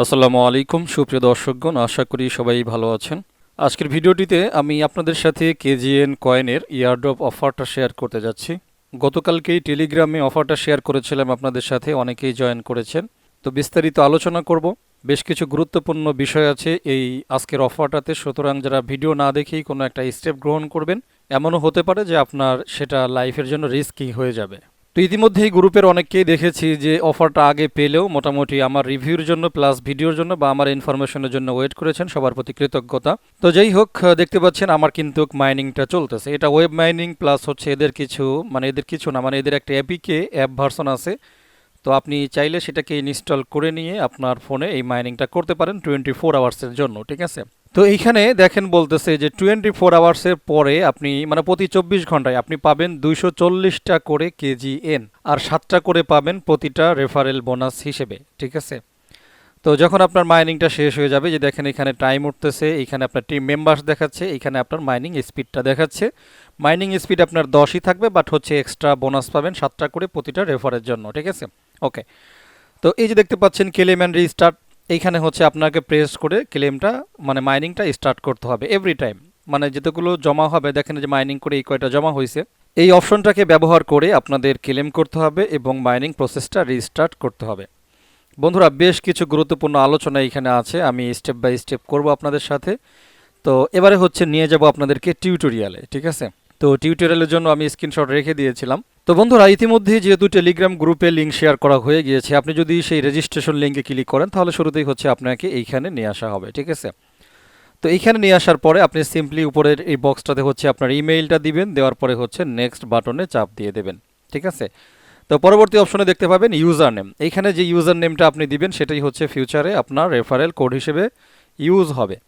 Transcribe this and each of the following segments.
আসসালামু আলাইকুম সুপ্রিয় দর্শকগণ, আশা করি সবাই ভালো আছেন। আজকের ভিডিওটিতে আমি আপনাদের সাথে কেজিএন কয়েনের ইয়ারড্রপ অফারটা শেয়ার করতে যাচ্ছি। গতকালকেই টেলিগ্রামে অফারটা শেয়ার করেছিলাম আপনাদের সাথে, অনেকেই জয়েন করেছেন। তো বিস্তারিত আলোচনা করব। বেশ কিছু গুরুত্বপূর্ণ বিষয় আছে এই আজকের অফারটাতে, সুতরাং যারা ভিডিও না দেখেই কোনো একটা স্টেপ গ্রহণ করবেন, এমনও হতে পারে যে আপনার সেটা লাইফের জন্য রিস্কি হয়ে যাবে। তো ইতিমধ্যেই গ্রুপের অনেককেই দেখেছি যে অফারটা আগে পেলেও মোটামুটি আমার রিভিউর জন্য প্লাস ভিডিওর জন্য বা আমার ইনফরমেশনের জন্য ওয়েট করেছেন, সবার প্রতি কৃতজ্ঞতা। তো যাই হোক, দেখতে পাচ্ছেন আমার কিন্তু মাইনিংটা চলতেছে। এটা ওয়েব মাইনিং প্লাস হচ্ছে এদের কিছু এদের একটা এপিকে অ্যাপ ভার্সন আছে। তো আপনি চাইলে সেটাকে ইনস্টল করে নিয়ে আপনার ফোনে এই মাইনিংটা করতে পারেন 24 আওয়ার্সের জন্য, ঠিক আছে। তো এইখানে দেখেন বলতেছে যে 24 আওয়ার্সের পরে আপনি প্রতি 24 ঘন্টায় আপনি পাবেন 240টা করে KZN, আর 7টা করে পাবেন প্রতিটা রেফারেল বোনাস হিসেবে, ঠিক আছে। তো যখন আপনার মাইনিংটা শেষ হয়ে যাবে, যে দেখেন এখানে টাইম উঠতেছে, এখানে আপনার টিম মেম্বার্স দেখাচ্ছে, এখানে আপনার মাইনিং স্পিডটা দেখাচ্ছে। মাইনিং স্পিড আপনার 10ই থাকবে, বাট হচ্ছে এক্সট্রা বোনাস পাবেন 7টা করে প্রতিটা রেফারের জন্য, ঠিক আছে। ওকে, তো এই যে দেখতে পাচ্ছেন ক্লেম অ্যান্ড রিস্টার্ট, এইখানে হচ্ছে আপনাকে প্রেস করে ক্লেমটা মাইনিংটা স্টার্ট করতে হবে এভরি টাইম। যেতগুলো জমা হবে, দেখেন যে মাইনিং করে এই কয়টা জমা হয়েছে, এই অপশনটাকে ব্যবহার করে আপনাদের ক্লেম করতে হবে এবং মাইনিং প্রসেসটা রিস্টার্ট করতে হবে। বন্ধুরা, বেশ কিছু গুরুত্বপূর্ণ আলোচনা এখানে আছে, আমি স্টেপ বাই স্টেপ করব আপনাদের সাথে। তো এবারে হচ্ছে নিয়ে যাব আপনাদেরকে টিউটোরিয়ালে, ঠিক আছে। তো টিউটোরিয়ালের জন্য আমি স্ক্রিনশট রেখে দিয়েছিলাম। তো বন্ধুরা, ইতিমধ্যে যেহেতু টেলিগ্রাম গ্রুপে লিঙ্ক শেয়ার করা হয়ে গিয়েছে, আপনি যদি সেই রেজিস্ট্রেশন লিঙ্কে ক্লিক করেন তাহলে শুরুতেই হচ্ছে আপনাকে এইখানে নিয়ে আসা হবে, ঠিক আছে। তো এইখানে নিয়ে আসার পরে আপনি সিম্পলি উপরের এই বক্সটাতে হচ্ছে আপনার ইমেইলটা দিবেন, দেওয়ার পরে হচ্ছে নেক্সট বাটনে চাপ দিয়ে দেবেন, ঠিক আছে। তো পরবর্তী অপশনে দেখতে পাবেন ইউজার নেম। এইখানে যে ইউজার নেমটা আপনি দিবেন সেটাই হচ্ছে ফিউচারে আপনার রেফারেল কোড হিসেবে ইউজ হবে।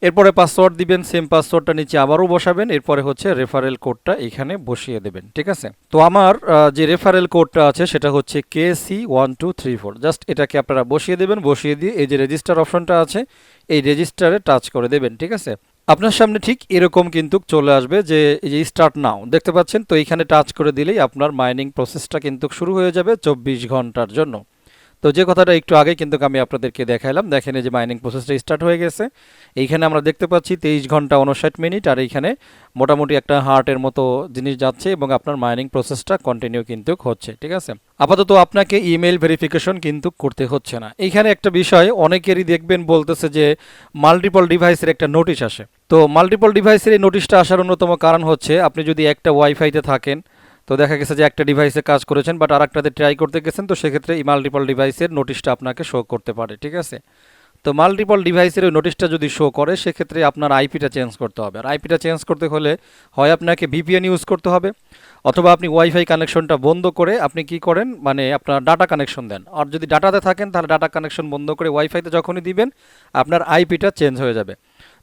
এরপরে পাসওয়ার্ড দিবেন, সেম পাসওয়ার্ডটা নিচে আবারও বসাবেন, এরপরে হচ্ছে রেফারেল কোডটা এখানে বসিয়ে দেবেন, ঠিক আছে। তো আমার যে রেফারেল কোডটা আছে সেটা হচ্ছে KC1234, জাস্ট এটাকে আপনারা বসিয়ে দেবেন। বসিয়ে দিয়ে এই যে রেজিস্টার অপশনটা আছে, এই রেজিস্টারে টাচ করে দেবেন, ঠিক আছে। আপনার সামনে ঠিক এরকম কিন্তু চলে আসবে যে এই যে স্টার্ট নাও দেখতে পাচ্ছেন। তো এইখানে টাচ করে দিলেই আপনার মাইনিং প্রসেসটা কিন্তু শুরু হয়ে যাবে 24 ঘন্টার জন্য। তো যে কথাটা একটু আগে কিন্তু আমি আপনাদেরকে দেখাইলাম, দেখেন এই যে মাইনিং প্রসেসটা স্টার্ট হয়ে গেছে। এইখানে আমরা দেখতে পাচ্ছি 23 ঘন্টা 59 মিনিট, আর এইখানে মোটামুটি একটা হার্টের মতো জিনিস যাচ্ছে এবং আপনার মাইনিং প্রসেসটা কন্টিনিউ কিন্তু হচ্ছে, ঠিক আছে। আপাতত আপনাকে ইমেল ভেরিফিকেশন কিন্তু করতে হচ্ছে না। এইখানে একটা বিষয় অনেকেরই দেখবেন বলতেছে যে মাল্টিপল ডিভাইসের একটা নোটিশ আসে। তো মাল্টিপল ডিভাইসের এই নোটিশটা আসার অন্যতম কারণ হচ্ছে আপনি যদি একটা ওয়াইফাইতে থাকেন, তো দেখা গেছে যে একটা ডিভাইসে কাজ করেছেন বাট আরেকটাতে ট্রাই করতে গেছেন, তো সেক্ষেত্রে এই মাল্টিপল ডিভাইসের নোটিশটা আপনাকে শো করতে পারে, ঠিক আছে। তো মাল্টিপল ডিভাইসের ওই নোটিশটা যদি শো করে সেক্ষেত্রে আপনার আইপিটা চেঞ্জ করতে হবে। আর আইপিটা চেঞ্জ করতে হলে হয় আপনাকে ভিপিএন ইউজ করতে হবে, অথবা আপনি ওয়াইফাই কানেকশনটা বন্ধ করে আপনি কি করেন, আপনার ডাটা কানেকশন দেন। আর যদি ডাটাতে থাকেন তাহলে ডাটা কানেকশন বন্ধ করে ওয়াইফাইতে যখনই দিবেন আপনার আইপিটা চেঞ্জ হয়ে যাবে।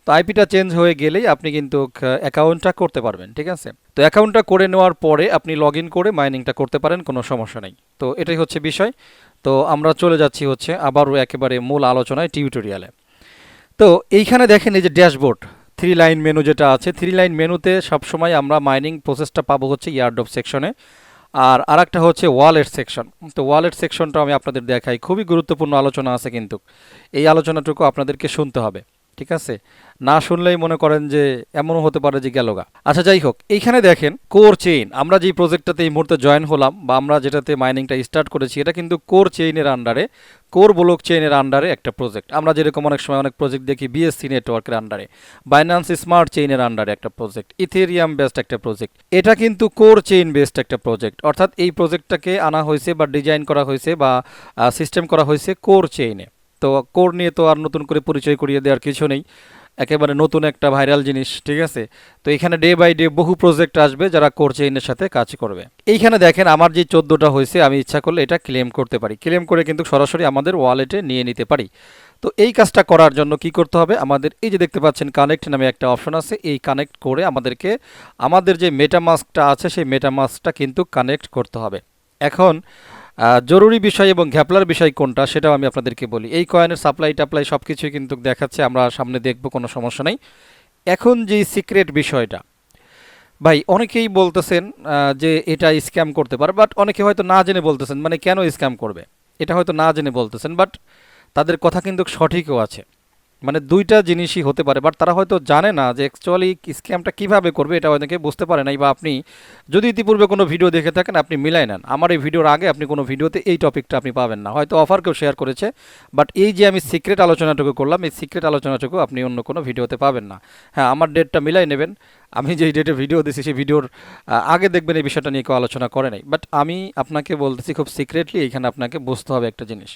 তো আইপিটা চেঞ্জ হয়ে গেলেই আপনি কিন্তু অ্যাকাউন্টটা করতে পারবেন, ঠিক আছে। তো অ্যাকাউন্টটা করে নেওয়ার পরে আপনি লগ ইন করে মাইনিংটা করতে পারেন, কোনো সমস্যা নেই। তো এটাই হচ্ছে বিষয়। তো আমরা চলে যাচ্ছি হচ্ছে আবারও একেবারে মূল আলোচনায়, টিউটোরিয়ালে। তো এইখানে দেখেন এই যে ড্যাশবোর্ড 3 লাইন মেনু যেটা আছে, 3 লাইন মেনুতে সবসময় আমরা মাইনিং প্রসেসটা পাবো হচ্ছে ইয়ারড্রপ সেকশনে, আর আরেকটা হচ্ছে ওয়ালেট সেকশন। তো ওয়ালেট সেকশনটা আমি আপনাদের দেখাই, খুবই গুরুত্বপূর্ণ আলোচনা আছে কিন্তু এই আলোচনাটুকু আপনাদেরকে শুনতে হবে, ঠিক আছে। না শুনলেই মনে করেন যে এমনও হতে পারে যে গেলগা। আচ্ছা, যাই হোক, এইখানে দেখেন কোর চেইন। আমরা যেই প্রজেক্টটাতে এই মুহূর্তে জয়েন হলাম বা আমরা যেটাতে মাইনিংটা স্টার্ট করেছি, এটা কিন্তু কোর চেইনের আন্ডারে, কোর ব্লক চেইনের আন্ডারে একটা প্রজেক্ট। আমরা যেরকম অনেক সময় অনেক প্রজেক্ট দেখি বিএসসি নেটওয়ার্কের আন্ডারে, বাইন্যান্স স্মার্ট চেইনের আন্ডারে একটা প্রজেক্ট, ইথেরিয়াম বেসড একটা প্রজেক্ট। এটা কিন্তু কোর চেইন বেসড একটা প্রজেক্ট, অর্থাৎ এই প্রজেক্টটাকে আনা হয়েছে বা ডিজাইন করা হয়েছে বা সিস্টেম করা হয়েছে কোর চেইনে। তো কোর নিয়ে তো আর নতুন করে পরিচয় করিয়ে দেওয়ার কিছু নেই, একেবারে নতুন একটা ভাইরাল জিনিস, ঠিক আছে। তো এখানে ডে বাই ডে বহু প্রজেক্ট আসবে যারা কোর চেইনের সাথে কাজ করবে। এইখানে দেখেন আমার যে 14টা হয়েছে, আমি ইচ্ছা করলে এটা ক্লেম করতে পারি, ক্লেম করে কিন্তু সরাসরি আমাদের ওয়ালেটে নিয়ে নিতে পারি। তো এই কাজটা করার জন্য কি করতে হবে, আমাদের এই যে দেখতে পাচ্ছেন কানেক্ট নামে একটা অপশন আছে, এই কানেক্ট করে আমাদেরকে আমাদের যে মেটামাস্কটা আছে সেই মেটামাস্কটা কিন্তু কানেক্ট করতে হবে। এখন জরুরি বিষয় এবং ঘ্যাপলার বিষয় কোনটা সেটাও আমি আপনাদেরকে বলি। এই কয়েনের সাপ্লাই টাপ্লাই সব কিছুই কিন্তু দেখাচ্ছে, আমরা সামনে দেখব, কোনো সমস্যা নেই। এখন যে সিক্রেট বিষয়টা, ভাই অনেকেই বলতেছেন যে এটা স্ক্যাম করতে পারে, বাট অনেকে হয়তো না জেনে বলতেছেন, কেন স্ক্যাম করবে এটা হয়তো না জেনে বলতেছেন। বাট তাদের কথা কিন্তু সঠিকও আছে। মানে দুইটা জিনিসই হতে পারে, বাট তারা হয়তো জানে না যে অ্যাকচুয়ালি স্ক্যামটা কিভাবে করবে, এটা অনেকে বুঝতে পারে নাই। বা আপনি যদি ইতিপূর্বে কোনো ভিডিও দেখে থাকেন, আপনি মিলাই নেন। আমার এই ভিডিওর আগে আপনি কোনো ভিডিওতে এই টপিকটা আপনি পাবেন না, হয়তো অফার কেউ শেয়ার করেছে, বাট এই যে আমি সিক্রেট আলোচনাটুকু করলাম, এই সিক্রেট আলোচনাটুকু আপনি অন্য কোনো ভিডিওতে পাবেন না। হ্যাঁ, আমার ডেটটা মিলাই নেবেন। আমি যেই ডেটে ভিডিও দিয়েছি সেই ভিডিওর আগে দেখবেন এই বিষয়টা নিয়ে কেউ আলোচনা করে নাই, বাট আমি আপনাকে বলতেছি খুব সিক্রেটলি, এইখানে আপনাকে বুঝতে হবে একটা জিনিস।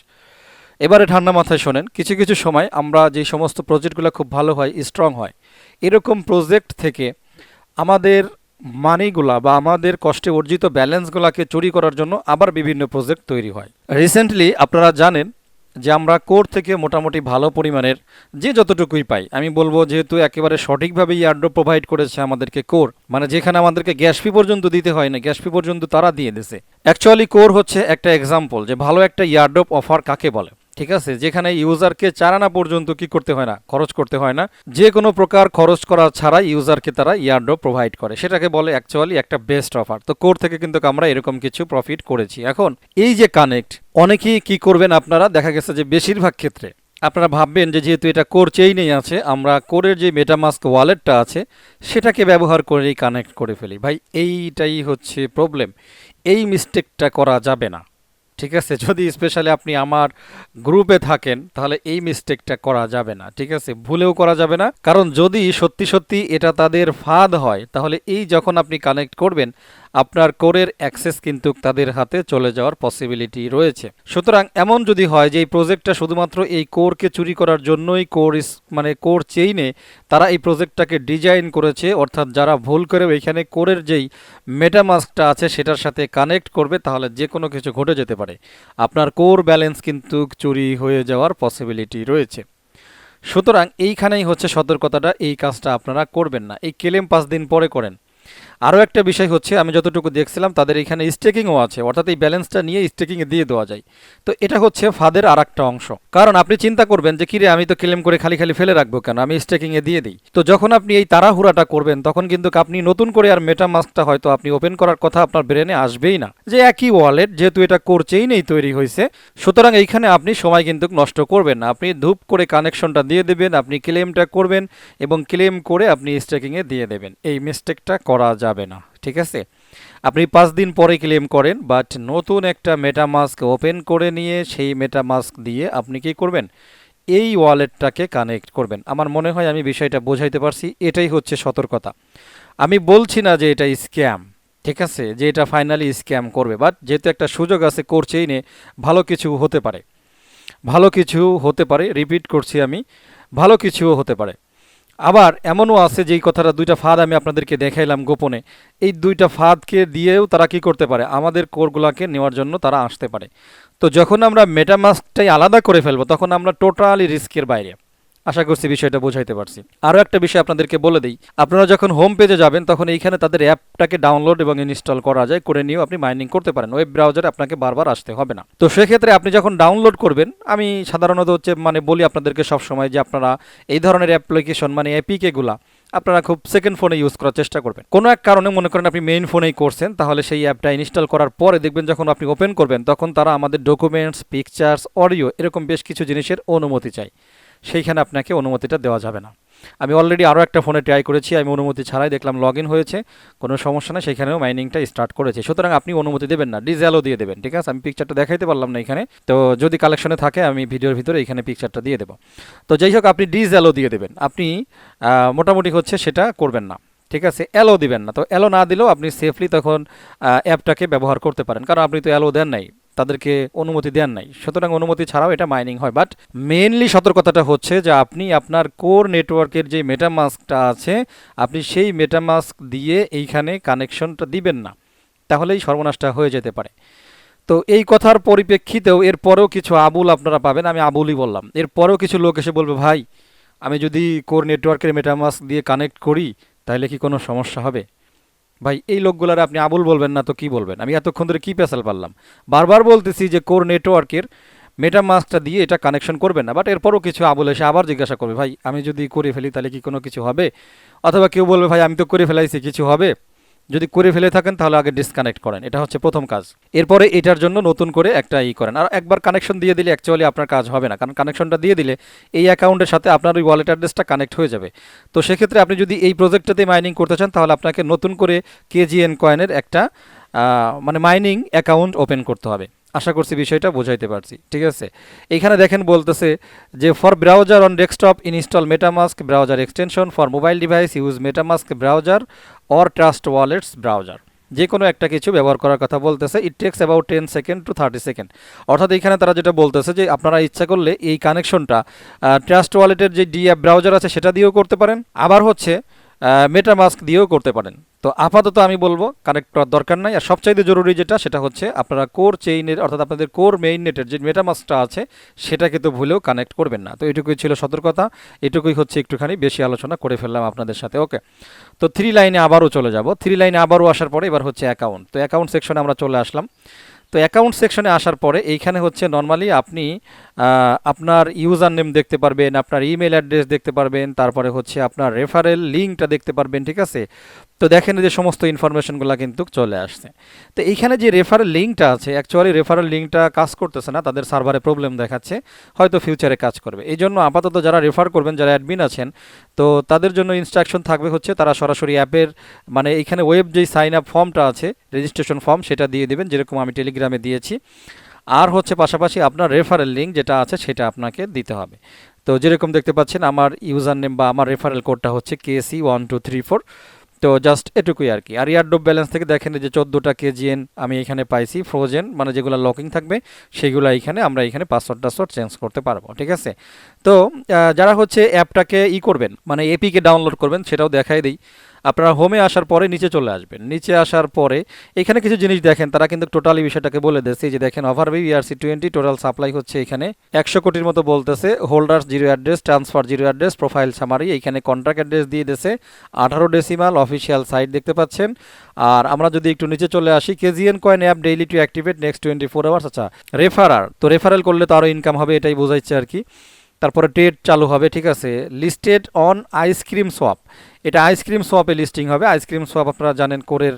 এবারে ঠান্ডা মাথায় শোনেন, কিছু কিছু সময় আমরা যে সমস্ত প্রজেক্টগুলো খুব ভালো হয়, স্ট্রং হয়, এরকম প্রজেক্ট থেকে আমাদের মানিগুলা বা আমাদের কষ্টে অর্জিত ব্যালেন্সগুলোকে চুরি করার জন্য আবার বিভিন্ন প্রজেক্ট তৈরি হয়। রিসেন্টলি আপনারা জানেন যে আমরা কোর থেকে মোটামুটি ভালো পরিমাণের যে যতটুকুই পাই, আমি বলবো যেহেতু একেবারে সঠিকভাবে এয়ারড্রপ প্রোভাইড করেছে আমাদেরকে কোর, মানে যেখানে আমাদেরকে গ্যাস ফি পর্যন্ত দিতে হয় না, গ্যাস ফি পর্যন্ত তারা দিয়ে দিয়েছে। অ্যাকচুয়ালি কোর হচ্ছে একটা এক্সাম্পল যে ভালো একটা এয়ারড্রপ অফার কাকে বলে। ঠিক আছে, যেখানে ইউজারকে 4 আনা পর্যন্ত কি করতে হয় না, খরচ করতে হয় না, যে কোনো প্রকার খরচ করা ছাড়াই ইউজারকে তারা ইয়ারড্রপ প্রোভাইড করে, সেটাকে বলে অ্যাকচুয়ালি একটা বেস্ট অফার। তো কোর থেকে কিন্তু আমরা এরকম কিছু প্রফিট করেছি। এখন এই যে কানেক্ট, অনেকেই কি করবেন আপনারা, দেখা গেছে যে বেশিরভাগ ক্ষেত্রে আপনারা ভাববেন যে যেহেতু এটা কোর চেইনেই আছে, আমরা কোরের যে মেটামাস্ক ওয়ালেটটা আছে সেটাকে ব্যবহার করেই কানেক্ট করে ফেলি। ভাই এইটাই হচ্ছে প্রবলেম, এই মিস্টেকটা করা যাবে না। ঠিক আছে, যদি স্পেশালি আপনি আমার গ্রুপে থাকেন তাহলে এই মিস্টেকটা করা যাবে না। ঠিক আছে, ভুলেও করা যাবে না, কারণ যদি সত্যি সত্যি এটা তাদের ফাঁদ হয় তাহলে এই যখন আপনি কানেক্ট করবেন, আপনার কোরের অ্যাক্সেস কিন্তু তাদের হাতে চলে যাওয়ার পসিবিলিটি রয়েছে। সুতরাং এমন যদি হয় যে এই প্রজেক্টটা শুধুমাত্র এই কোরকে চুরি করার জন্যই মানে কোর চেইনে তারা এই প্রজেক্টটাকে ডিজাইন করেছে, অর্থাৎ যারা ভুল করে এখানে কোরের যেই মেটামাস্কটা আছে সেটার সাথে কানেক্ট করবে, তাহলে যে কোনো কিছু ঘটে যেতে পারে, আপনার কোর ব্যালেন্স কিন্তু চুরি হয়ে যাওয়ার পসিবিলিটি রয়েছে। সুতরাং এইখানেই হচ্ছে সতর্কতাটা, এই কাজটা আপনারা করবেন না, এই ক্লেম 5 দিন পরে করেন। আরও একটা বিষয় হচ্ছে, আমি যতটুকু দেখছিলাম তাদের এখানে স্টেকিংও আছে, অর্থাৎ এই ব্যালেন্সটা নিয়ে স্টেকিংয়ে দিয়ে দেওয়া যায়। তো এটা হচ্ছে ফাঁদের আর একটা অংশ। কারণ আপনি চিন্তা করবেন যে কিরে, আমি তো ক্লেম করে খালি খালি ফেলে রাখবো কেন, আমি স্টেকিংয়ে দিয়ে দিই। তো যখন আপনি এই তাড়াহুড়াটা করবেন তখন কিন্তু আপনি নতুন করে আর মেটামাস্কটা হয়তো আপনি ওপেন করার কথা আপনার ব্রেনে আসবেই না, যে একই ওয়ালেট যেহেতু এটা কোর চেইনেই তৈরি হয়েছে। সুতরাং এইখানে আপনি সময় কিন্তু নষ্ট করবেন না, আপনি ধূপ করে কানেকশনটা দিয়ে দেবেন, আপনি ক্লেমটা করবেন এবং ক্লেম করে আপনি স্টেকিংয়ে দিয়ে দেবেন। এই মিস্টেকটা করা যাবে না। ঠিক আছে, আপনি 5 দিন পরে ক্লেম করেন, বাট নতুন একটা মেটামাস্ক ওপেন করে নিয়ে সেই মেটামাস্ক দিয়ে আপনি কি করবেন, এই ওয়ালেটটাকে কানেক্ট করবেন। আমার মনে হয় আমি বিষয়টা বোঝাইতে পারছি, এটাই হচ্ছে সতর্কতা। আমি বলছি না যে এটা স্ক্যাম, ঠিক আছে, যে এটা ফাইনালি স্ক্যাম করবে, বাট যেহেতু একটা সুযোগ আছে কোর চেইনে, ভালো কিছু হতে পারে, ভালো কিছু হতে পারে, রিপিট করছি আমি, ভালো কিছুও হতে পারে। আবার এমনও আছে যেই কথাটা, দুইটা ফাঁদ আমি আপনাদেরকে দেখাইলাম গোপনে, এই দুইটা ফাঁদকে দিয়েও তারা কি করতে পারে, আমাদের কোরগুলাকে নেওয়ার জন্য তারা আসতে পারে। তো যখন আমরা মেটামাস্কটাই আলাদা করে ফেলবো তখন আমরা টোটালি রিস্কের বাইরে। আশা করছি বিষয়টা বোঝাইতে পারছি। আরও একটা বিষয় আপনাদেরকে বলে দিই, আপনারা যখন হোম পেজে যাবেন তখন এইখানে তাদের অ্যাপটাকে ডাউনলোড এবং ইনস্টল করা যায়, করে নিয়েও আপনি মাইনিং করতে পারেন, ওয়েব ব্রাউজারে আপনাকে বারবার আসতে হবে না। তো সেক্ষেত্রে আপনি যখন ডাউনলোড করবেন, আমি সাধারণত হচ্ছে মানে বলি আপনাদেরকে সবসময় যে আপনারা এই ধরনের অ্যাপ্লিকেশন মানে এপিকেগুলা আপনারা খুব সেকেন্ড ফোনে ইউজ করার চেষ্টা করবেন। কোনো এক কারণে মনে করেন আপনি মেইন ফোনেই করছেন, তাহলে সেই অ্যাপটা ইনস্টল করার পরে দেখবেন যখন আপনি ওপেন করবেন তখন তারা আমাদের ডকুমেন্টস, পিকচার্স, অডিও এরকম বেশ কিছু জিনিসের অনুমতি চায়, সেইখানে আপনাকে অনুমতিটা দেওয়া যাবে না। আমি অলরেডি আরও একটা ফোনে ট্রাই করেছি, আমি অনুমতি ছাড়াই দেখলাম লগ ইন হয়েছে, কোনো সমস্যা না, সেখানেও মাইনিংটা স্টার্ট করেছে। সুতরাং আপনি অনুমতি দেবেন না, ডিজঅ্যালো দিয়ে দেবেন। ঠিক আছে, আমি পিকচারটা দেখাইতে পারলাম না এখানে, তো যদি কালেকশনে থাকে আমি ভিডিওর ভিতরে এখানে পিকচারটা দিয়ে দেবো। তো যাই হোক, আপনি ডিজঅ্যালো দিয়ে দেবেন, আপনি মোটামুটি হচ্ছে সেটা করবেন না। ঠিক আছে, অ্যালো দিবেন না। তো অ্যালো না দিলেও আপনি সেফলি তখন অ্যাপটাকে ব্যবহার করতে পারেন, কারণ আপনি তো অ্যালো দেন নাই, তাদেরকে অনুমতি দেন নাই। সুতরাং অনুমতি ছাড়াও এটা মাইনিং হয়। বাট মেইনলি সতর্কতাটা হচ্ছে যে আপনি আপনার কোর নেটওয়ার্কের যে মেটামাস্কটা আছে, আপনি সেই মেটামাস্ক দিয়ে এইখানে কানেকশনটা দিবেন না, তাহলেই সর্বনাশটা হয়ে যেতে পারে। তো এই কথার পরিপ্রেক্ষিতেও এরপরেও কিছু আবুল আপনারা পাবেন, আমি আবুলই বললাম, এরপরেও কিছু লোক এসে বলবে, ভাই আমি যদি কোর নেটওয়ার্কের মেটামাস্ক দিয়ে কানেক্ট করি তাহলে কি কোনো সমস্যা হবে? ভাই এই লোকগুলার আপনি আবুল বলবেন না তো কি বলবেন? আমি এতক্ষণ ধরে কি পেশাল পারলাম, বারবার বলতেছি যে কোর নেটওয়ার্কের মেটামাস্কটা দিয়ে এটা কানেকশন করবেন না, বাট এরপরও কিছু আবুল এসে আবার জিজ্ঞাসা করবে, ভাই আমি যদি করে ফেলি তাহলে কি কোনো কিছু হবে? অথবা কেউ বলবে, ভাই আমি তো করে ফেলাইছি, কিছু হবে? যদি করে ফেলে থাকেন তাহলে আগে ডিসকানেক্ট করেন, এটা হচ্ছে প্রথম কাজ। এরপরে এটার জন্য নতুন করে একটা করেন। আর একবার কানেকশন দিয়ে দিলে অ্যাকচুয়ালি আপনার কাজ হবে না, কারণ কানেকশনটা দিয়ে দিলে এই অ্যাকাউন্টের সাথে আপনার ওই ওয়ালেট অ্যাড্রেসটা কানেক্ট হয়ে যাবে। তো সেক্ষেত্রে আপনি যদি এই প্রজেক্টটাতে মাইনিং করতে চান তাহলে আপনাকে নতুন করে KZN কয়েনের একটা মানে মাইনিং অ্যাকাউন্ট ওপেন করতে হবে। আশা করছি বিষয়টা বোঝাইতে পারছি, ঠিক আছে। এইখানে দেখেন বলতেছে যে for browser on desktop install MetaMask browser extension, for mobile device use MetaMask browser or Trust Wallets browser. যে কোনো একটা কিছু ব্যবহার করার কথা বলতেছে। It takes about 10 seconds to 30 seconds. অর্থাৎ এখানে তারা যেটা বলতেছে যে আপনারা ইচ্ছা করলে এই কানেকশনটা ট্রাস্ট ওয়ালেটের যে ডি অ্যাপ ব্রাউজার আছে সেটা দিয়েও করতে পারেন, আবার হচ্ছে মেটামাস্ক দিয়েও করতে পারেন। তো আপাতত আমি বলবো কানেক্ট করার দরকার নাই। আর সবচাইতে জরুরি যেটা সেটা হচ্ছে আপনারা কোর চেইনের অর্থাৎ আপনাদের কোর মেইন নেটের যে মেটামাস্কটা আছে সেটাকে তো ভুলেও কানেক্ট করবেন না। তো এটুকুই ছিল সতর্কতা, এটুকুই হচ্ছে একটুখানি বেশি আলোচনা করে ফেললাম আপনাদের সাথে। ওকে, তো 3 লাইনে আবারও চলে যাব। 3 লাইনে আবারও আসার পরে এবার হচ্ছে অ্যাকাউন্ট। তো অ্যাকাউন্ট সেকশনে আমরা চলে আসলাম। তো অ্যাকাউন্ট সেকশনে আসার পরে এইখানে হচ্ছে নর্মালি আপনি আপনার ইউজার নেম দেখতে পারবেন, আপনার ইমেল অ্যাড্রেস দেখতে পারবেন, তারপরে হচ্ছে আপনার রেফারেল লিঙ্কটা দেখতে পারবেন, ঠিক আছে। তো দেখেন যে সমস্ত ইনফরমেশনগুলো কিন্তু চলে আসছে। তো এইখানে যে রেফারেল লিঙ্কটা আছে, অ্যাকচুয়ালি রেফারেল লিঙ্কটা কাজ করতেছে না, তাদের সার্ভারে প্রবলেম দেখাচ্ছে, হয়তো ফিউচারে কাজ করবে। এই জন্য আপাতত যারা রেফার করবেন, যারা অ্যাডমিন আছেন, তো তাদের জন্য ইনস্ট্রাকশন থাকবে হচ্ছে তারা সরাসরি অ্যাপের মানে এইখানে ওয়েব যেই সাইন আপ ফর্মটা আছে, রেজিস্ট্রেশন ফর্ম, সেটা দিয়ে দেবেন, যেরকম আমি টেলিগ্রামে দিয়েছি। আর হচ্ছে পাশাপাশি আপনার রেফারেল লিঙ্ক যেটা আছে সেটা আপনাকে দিতে হবে। তো যেরকম দেখতে পাচ্ছেন আমার ইউজার নেম বা আমার রেফারেল কোডটা হচ্ছে KC1234। তো জাস্ট এটুকুই আর কি। আর ইয়ারড্রপ ব্যালেন্স থেকে দেখেন যে 14টা KZN আমি এখানে পাইছি ফ্রোজেন, মানে যেগুলো লকিং থাকবে সেগুলো এখানে আমরা এখানে পাসওয়ার্ড চেঞ্জ করতে পারবো, ঠিক আছে। তো যারা হচ্ছে অ্যাপটাকে করবেন মানে এপিকে ডাউনলোড করবেন সেটাও দেখাই দিই। আপনারা হোমে আসার পরে নিচে চলে আসবেন। নিচে আসার পরে এখানে কিছু জিনিস দেখেন, তারা কিন্তু টোটালি বিষয়টাকে বলে দিচ্ছে যে দেখেন ওভারভিউ ERC20 টোটাল সাপ্লাই হচ্ছে এখানে 100 কোটির মতো বলতেছে। Holders zero address, transfer zero address, profile summary, এখানে কন্ট্রাক্ট অ্যাড্রেস দিয়ে দিয়েছে 18 ডেসিমাল, অফিসিয়াল সাইট দেখতে পাচ্ছেন। আর আমরা যদি একটু নিচে চলে আসি, KZN coin app daily two activate next 24 hours. আচ্ছা, রেফারার, তো রেফারেল করলে তো আরও ইনকাম হবে, এটাই বোঝাচ্ছে আর কি। তারপরে ট্রেড চালু হবে, ঠিক আছে। লিস্টেড অন আইসক্রিম সোয়াপ, এটা আইসক্রিম সোয়াপে লিস্টিং হবে। আইসক্রিম সোয়াপ আপনারা জানেন কোরের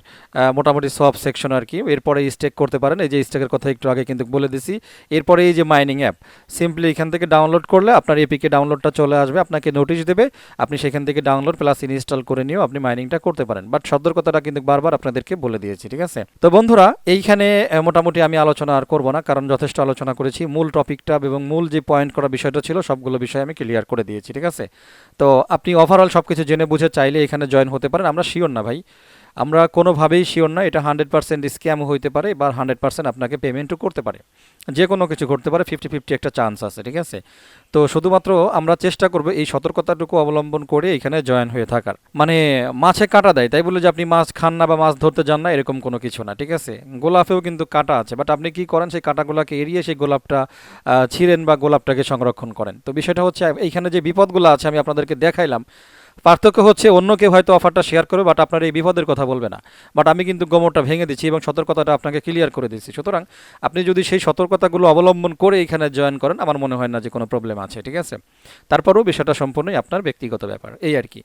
মোটামুটি সোয়াপ সেকশন আর কি। এরপরে স্টেক করতে পারেন, এই যে স্টেকের কথা একটু আগে কিন্তু বলে দিছি। এরপরে এই যে মাইনিং অ্যাপ, সিম্পলি এখান থেকে ডাউনলোড করলে আপনার এপিকে ডাউনলোডটা চলে আসবে, আপনাকে নোটিশ দেবে, আপনি সেখান থেকে ডাউনলোড প্লাস ইনস্টল করে নিয়েও আপনি মাইনিংটা করতে পারেন। বাট সতর্কতাটা কিন্তু বারবার আপনাদেরকে বলে দিয়েছি, ঠিক আছে। তো বন্ধুরা এইখানে মোটামুটি আমি আলোচনা আর করবো না, কারণ যথেষ্ট আলোচনা করেছি। মূল টপিকটা এবং মূল যে পয়েন্ট করা বিষয়টা ছিল সবগুলো বিষয় আমি ক্লিয়ার করে দিয়েছি, ঠিক আছে। তো আপনি ওভারঅল সব কিছু জেনে বুঝে চাইলে এখানে জয়েন হতে পারেন। আমরা শিওর না ভাই, আমরা কোনোভাবেই শিওর না, এটা 100% স্ক্যাম হইতে পারে বা 100% আপনাকে পেমেন্টও করতে পারে, যে কোনো কিছু করতে পারে, 50-50 একটা চান্স আছে, ঠিক আছে। তো শুধুমাত্র আমরা চেষ্টা করব এই সতর্কতাটুকু অবলম্বন করে এখানে জয়েন হয়ে থাকার। মানে মাছে কাঁটা দেয় তাই বলে যে আপনি মাছ খান না বা মাছ ধরতে যান না এরকম কোনো কিছু না, ঠিক আছে। গোলাপেও কিন্তু কাঁটা আছে, বাট আপনি কি করেন সেই কাঁটাগুলোকে এড়িয়ে সেই গোলাপটা ছিঁড়েন বা গোলাপটাকে সংরক্ষণ করেন। তো বিষয়টা হচ্ছে এইখানে যে বিপদগুলো আছে আমি আপনাদেরকে দেখাইলাম, পার্থক্য হচ্ছে অন্য কেউ হয়তো অফারটা শেয়ার করবে বাট আপনার এই বিপদের কথা বলবে না। বাট আমি কিন্তু গোমরটা ভেঙে দিচ্ছি এবং সতর্কতাটা আপনাকে ক্লিয়ার করে দিচ্ছি। সুতরাং আপনি যদি সেই সতর্কতাগুলো অবলম্বন করে এখানে জয়েন করেন আমার মনে হয় না যে কোনো প্রবলেম আছে, ঠিক আছে। তারপরেও বিষয়টা সম্পূর্ণই আপনার ব্যক্তিগত ব্যাপার, এই আর কি।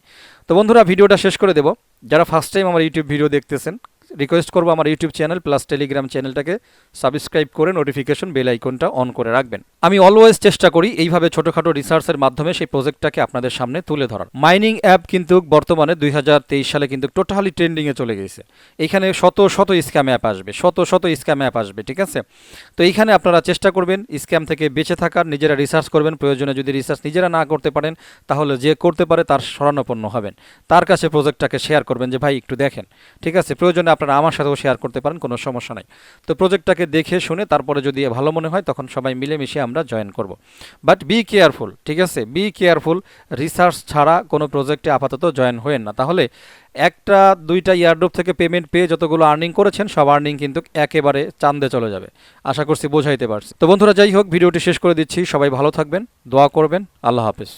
তো বন্ধুরা ভিডিওটা শেষ করে দেব। যারা ফার্স্ট টাইম আমার ইউটিউব ভিডিও দেখতেছেন রিকোয়েস্ট করবো আমার ইউটিউব চ্যানেল প্লাস টেলিগ্রাম চ্যানেলটাকে সাবস্ক্রাইব করে নোটিফিকেশন বেল আইকনটা অন করে রাখবেন। আমি অলওয়েজ চেষ্টা করি এইভাবে ছোটোখাটো রিসার্চের মাধ্যমে সেই প্রজেক্টটাকে আপনাদের সামনে তুলে ধরার। মাইনিং অ্যাপ কিন্তু বর্তমানে 2023 সালে কিন্তু টোটালি ট্রেন্ডিংয়ে চলে গেছে। এখানে শত শত স্ক্যাম অ্যাপ আসবে, শত শত স্ক্যাম অ্যাপ আসবে, ঠিক আছে। তো এইখানে আপনারা চেষ্টা করবেন স্ক্যাম থেকে বেঁচে থাকার, নিজেরা রিসার্চ করবেন। প্রয়োজনে যদি রিসার্চ নিজেরা না করতে পারেন তাহলে যে করতে পারে তার শরণাপন্ন হবেন, তার কাছে প্রজেক্টটাকে শেয়ার করবেন যে ভাই একটু দেখেন, ঠিক আছে। প্রয়োজনে আপনারা আমার সাথেও শেয়ার করতে পারেন, কোনো সমস্যা নাই। তো প্রজেক্টটাকে দেখে শুনে তারপরে যদি ভালো মনে হয় তখন সবাই মিলেমিশে আমরা জয়েন করব। বাট বি কেয়ারফুল, ঠিক আছে, বি কেয়ারফুল। রিসার্চ ছাড়া কোনো প্রজেক্টে আপাতত জয়েন হয়েন না, তাহলে একটা দুইটা ইয়ারড্রপ থেকে পেমেন্ট পেয়ে যতগুলো আর্নিং করেছেন সব আর্নিং কিন্তু একেবারে চাঁদে চলে যাবে। আশা করছি বোঝাইতে পারছি। তো বন্ধুরা যাই হোক ভিডিওটি শেষ করে দিচ্ছি, সবাই ভালো থাকবেন, দোয়া করবেন, আল্লাহ হাফেজ।